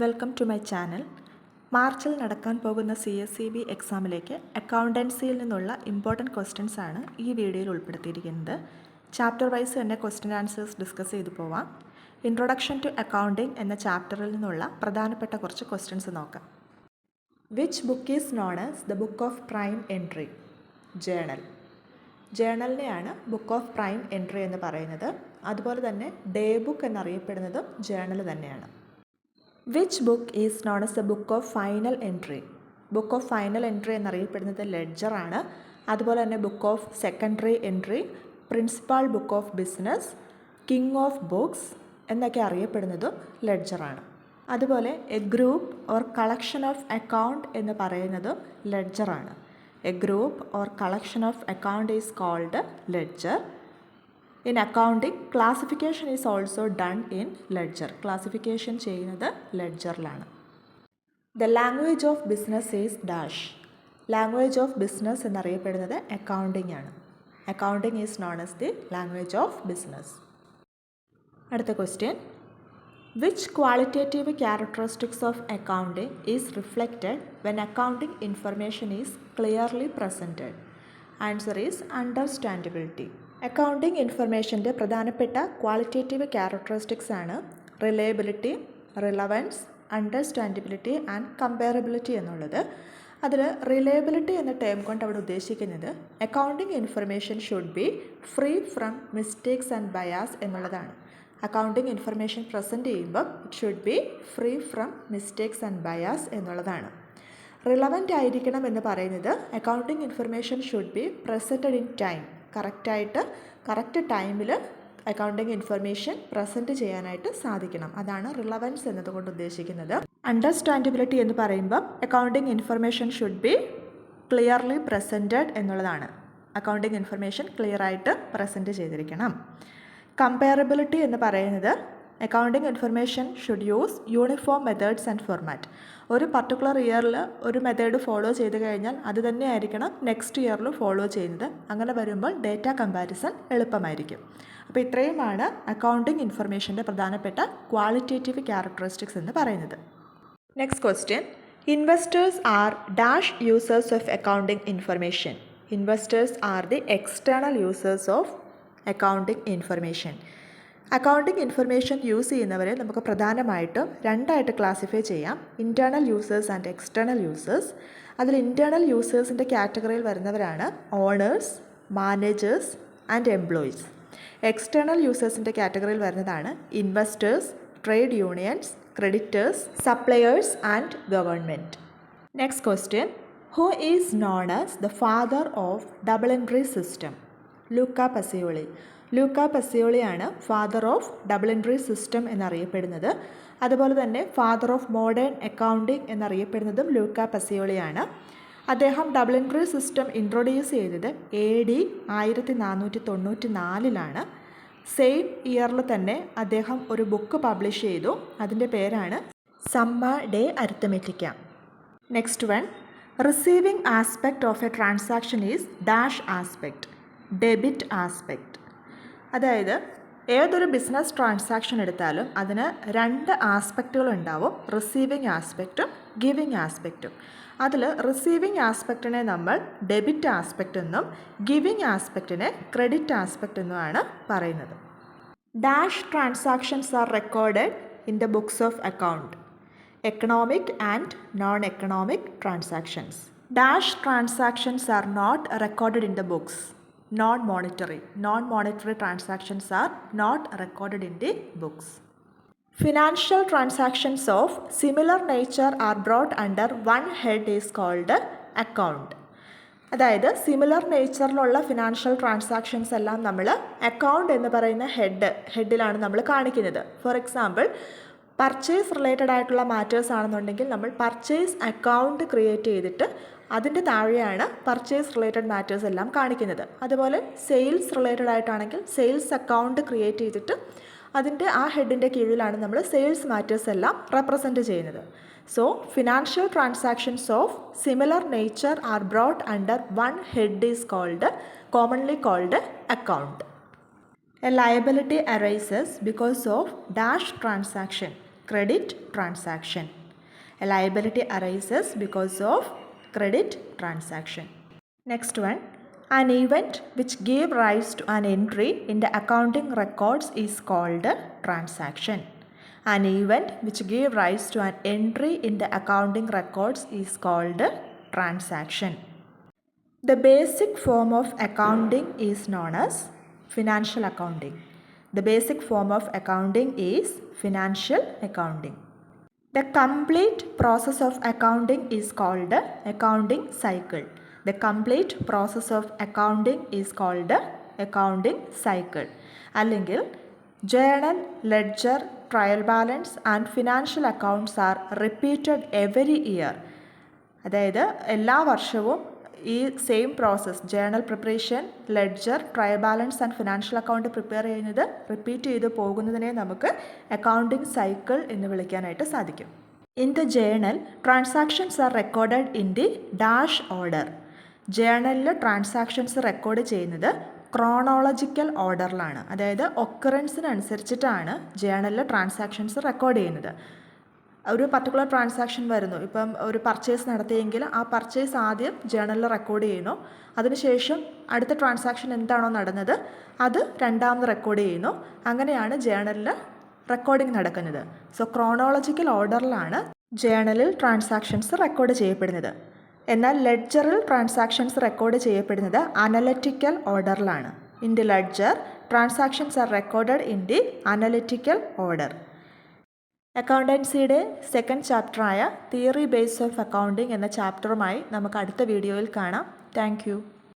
Welcome to my channel. മാർച്ചിൽ നടക്കാൻ പോകുന്ന CSEB എക്സാമിലേക്ക് അക്കൗണ്ടൻസിയിൽ നിന്നുള്ള ഇമ്പോർട്ടൻറ്റ് ക്വസ്റ്റ്യൻസ് ആണ് ഈ വീഡിയോയിൽ ഉൾപ്പെടുത്തിയിരിക്കുന്നത്. ചാപ്റ്റർ വൈസ് തന്നെ ക്വസ്റ്റ്യൻ ആൻസേഴ്സ് ഡിസ്കസ് ചെയ്തു പോവാം. ഇൻട്രൊഡക്ഷൻ ടു അക്കൗണ്ടിംഗ് എന്ന ചാപ്റ്ററിൽ നിന്നുള്ള പ്രധാനപ്പെട്ട കുറച്ച് ക്വസ്റ്റ്യൻസ് നോക്കാം. Which book is known as the book of prime entry? Journal. ജേണലിനെയാണ് ബുക്ക് ഓഫ് പ്രൈം എൻട്രി എന്ന് പറയുന്നത്. അതുപോലെ തന്നെ ഡേ ബുക്ക് എന്നറിയപ്പെടുന്നതും ജേണൽ തന്നെയാണ്. Which book is known as a book of final entry? Book of final entry എന്നറിയപ്പെടുന്നത് ലെഡ്ജറാണ്. അതുപോലെ തന്നെ book of secondary entry, principal book of business, king of books എന്നൊക്കെ അറിയപ്പെടുന്നതും ലെഡ്ജറാണ്. അതുപോലെ a group or collection of account എന്ന് പറയുന്നതും ലെഡ്ജറാണ്. A group or collection of account is called ledger. In accounting classification is also done in ledger. Classification ചെയ്യുന്നത് ലെഡ്ജറിലാണ്. The language of business is dash. Language of business എന്നറിയപ്പെടുന്നത് accounting ആണ്. Accounting is known as the language of business. അടുത്ത question, which qualitative characteristics of accounting is reflected when accounting information is clearly presented? Answer is understandability. Accounting ഇൻഫർമേഷൻ്റെ പ്രധാനപ്പെട്ട qualitative characteristics ആണ് reliability, relevance, understandability and comparability എന്നുള്ളത്. അതിൽ reliability എന്ന term കൊണ്ട് അവിടെ ഉദ്ദേശിക്കുന്നത് accounting information should be free from mistakes and bias എന്നുള്ളതാണ്. അക്കൗണ്ടിംഗ് ഇൻഫർമേഷൻ പ്രസൻറ്റ് ചെയ്യുമ്പോൾ it should be free from mistakes and bias എന്നുള്ളതാണ്. റിലവൻ്റ് ആയിരിക്കണം എന്ന് പറയുന്നത് accounting information should be presented in time. Correct ടൈമിൽ അക്കൗണ്ടിംഗ് ഇൻഫർമേഷൻ പ്രസൻറ്റ് ചെയ്യാനായിട്ട് സാധിക്കണം. അതാണ് റിലവൻസ് എന്നതുകൊണ്ട് ഉദ്ദേശിക്കുന്നത്. അണ്ടർസ്റ്റാൻഡബിലിറ്റി എന്ന് പറയുമ്പോൾ accounting information should be clearly presented എന്നുള്ളതാണ്. അക്കൗണ്ടിംഗ് ഇൻഫർമേഷൻ ക്ലിയർ ആയിട്ട് പ്രസൻറ്റ് ചെയ്തിരിക്കണം. കമ്പയറബിലിറ്റി എന്ന് പറയുന്നത് accounting information should use uniform methods and format. ഒരു പർട്ടിക്കുലർ ഇയറിൽ ഒരു മെത്തേഡ് ഫോളോ ചെയ്ത് കഴിഞ്ഞാൽ അത് തന്നെ ആയിരിക്കണം നെക്സ്റ്റ് ഇയറിൽ ഫോളോ ചെയ്യുന്നത്. അങ്ങനെ വരുമ്പോൾ ഡേറ്റ കമ്പാരിസൺ എളുപ്പമായിരിക്കും. അപ്പോൾ ഇത്രയുമാണ് അക്കൗണ്ടിംഗ് ഇൻഫർമേഷൻ്റെ പ്രധാനപ്പെട്ട ക്വാളിറ്റേറ്റീവ് ക്യാരക്ടറിസ്റ്റിക്സ് എന്ന് പറയുന്നത്. Next question, investors are dash users of accounting information. Investors are the external users of accounting information. Accounting information use ചെയ്യുന്നവരെ നമുക്ക് പ്രധാനമായിട്ടും രണ്ടായിട്ട് ക്ലാസിഫൈ ചെയ്യാം, internal users and external users. അതിൽ ഇൻറ്റേർണൽ യൂസേഴ്സിൻ്റെ കാറ്റഗറിയിൽ വരുന്നവരാണ് owners, managers and employees. External യൂസേഴ്സിൻ്റെ കാറ്റഗറിയിൽ വരുന്നതാണ് investors, trade unions, creditors, suppliers and government. Next question, who is known as the father of double entry system? Luca Pacioli. Luca പസിയോളിയാണ് father of double entry system എന്നറിയപ്പെടുന്നത്. അതുപോലെ തന്നെ father of modern accounting എന്നറിയപ്പെടുന്നതും Luca പസിയോളിയാണ്. അദ്ദേഹം double entry system introduce ചെയ്തത് AD 1494 same ഇയറിൽ തന്നെ അദ്ദേഹം ഒരു ബുക്ക് പബ്ലിഷ് ചെയ്തു. അതിൻ്റെ പേരാണ് Summa de Arithmetica. Next one, receiving aspect of a transaction is dash aspect? Debit aspect. അതായത് ഏതൊരു ബിസിനസ് ട്രാൻസാക്ഷൻ എടുത്താലും അതിന് രണ്ട് ആസ്പെക്റ്റുകൾ ഉണ്ടാവും, റിസീവിങ് ആസ്പെക്റ്റും ഗിവിങ് ആസ്പെക്റ്റും. അതിൽ റിസീവിങ് ആസ്പെക്റ്റിനെ നമ്മൾ ഡെബിറ്റ് ആസ്പെക്റ്റ് എന്നും ഗിവിങ് ആസ്പെക്റ്റിനെ ക്രെഡിറ്റ് ആസ്പെക്റ്റ് എന്നുമാണ് പറയുന്നത്. Dash transactions are recorded in the books of account? Economic and non economic transactions. Dash transactions are not recorded in the books? Non-monetary transactions are not recorded in the books. Financial transactions of similar nature are brought under one head is called account. അതായത് similar നേച്ചറിലുള്ള financial transactions എല്ലാം നമ്മൾ account എന്ന് പറയുന്ന ഹെഡിലാണ് നമ്മൾ കാണിക്കുന്നത്. For example, purchase related ആയിട്ടുള്ള matters ആണെന്നുണ്ടെങ്കിൽ നമ്മൾ പർച്ചേസ് അക്കൗണ്ട് ക്രിയേറ്റ് ചെയ്തിട്ട് അതിൻ്റെ താഴെയാണ് പർച്ചേസ് റിലേറ്റഡ് മാറ്റേഴ്സ് എല്ലാം കാണിക്കുന്നത്. അതുപോലെ സെയിൽസ് റിലേറ്റഡ് ആയിട്ടാണെങ്കിൽ സെയിൽസ് അക്കൗണ്ട് ക്രിയേറ്റ് ചെയ്തിട്ട് അതിൻ്റെ ആ ഹെഡിൻ്റെ കീഴിലാണ് നമ്മൾ സെയിൽസ് മാറ്റേഴ്സ് എല്ലാം റെപ്രസെൻറ്റ് ചെയ്യുന്നത്. So financial transactions of similar nature are brought under one head is commonly called account. A liability arises because of dash transaction. credit transaction. A liability arises because of credit transaction. Next one, an event which gave rise to an entry in the accounting records is called a transaction. An event which gave rise to an entry in the accounting records is called a transaction. The basic form of accounting is known as financial accounting. The basic form of accounting is financial accounting. The complete process of accounting is called the accounting cycle. The complete process of accounting is called the accounting cycle. അല്ലെങ്കിൽ journal, ledger, trial balance and financial accounts are repeated every year. അതായത് എല്ലാ വർഷവും ഈ same process journal preparation, ledger, trial balance and financial account prepare ചെയ്യുന്നത് repeat ചെയ്ത് പോകുന്നതിനെ നമുക്ക് accounting cycle എന്ന് വിളിക്കാനായിട്ട് സാധിക്കും. In the journal transactions are recorded in the dash order. ജേണലിൽ ട്രാൻസാക്ഷൻസ് റെക്കോർഡ് ചെയ്യുന്നത് ക്രോണോളജിക്കൽ ഓർഡറിലാണ്. അതായത് ഒക്കറൻസിനനുസരിച്ചിട്ടാണ് ജേണലിൽ ട്രാൻസാക്ഷൻസ് റെക്കോർഡ് ചെയ്യുന്നത്. ഒരു പർട്ടിക്കുലർ ട്രാൻസാക്ഷൻ വരുന്നു, ഇപ്പം ഒരു പർച്ചേസ് നടത്തിയെങ്കിൽ ആ പർച്ചേസ് ആദ്യം ജേണലിൽ റെക്കോർഡ് ചെയ്യുന്നു. അതിനുശേഷം അടുത്ത ട്രാൻസാക്ഷൻ എന്താണോ നടന്നത് അത് രണ്ടാമത് റെക്കോർഡ് ചെയ്യുന്നു. അങ്ങനെയാണ് ജേണലിൽ റെക്കോർഡിംഗ് നടക്കുന്നത്. സോ ക്രോണോളജിക്കൽ ഓർഡറിലാണ് ജേണലിൽ ട്രാൻസാക്ഷൻസ് റെക്കോർഡ് ചെയ്യപ്പെടുന്നത്. എന്നാൽ ലെഡ്ജറിൽ ട്രാൻസാക്ഷൻസ് റെക്കോർഡ് ചെയ്യപ്പെടുന്നത് അനലറ്റിക്കൽ ഓർഡറിലാണ്. In the ledger transactions are recorded in the analytical order. അക്കൗണ്ടൻസിയുടെ സെക്കൻഡ് ചാപ്റ്ററായ തിയറി ബേസ് ഓഫ് അക്കൗണ്ടിംഗ് എന്ന ചാപ്റ്ററുമായി നമുക്ക് അടുത്ത വീഡിയോയിൽ കാണാം. Thank U.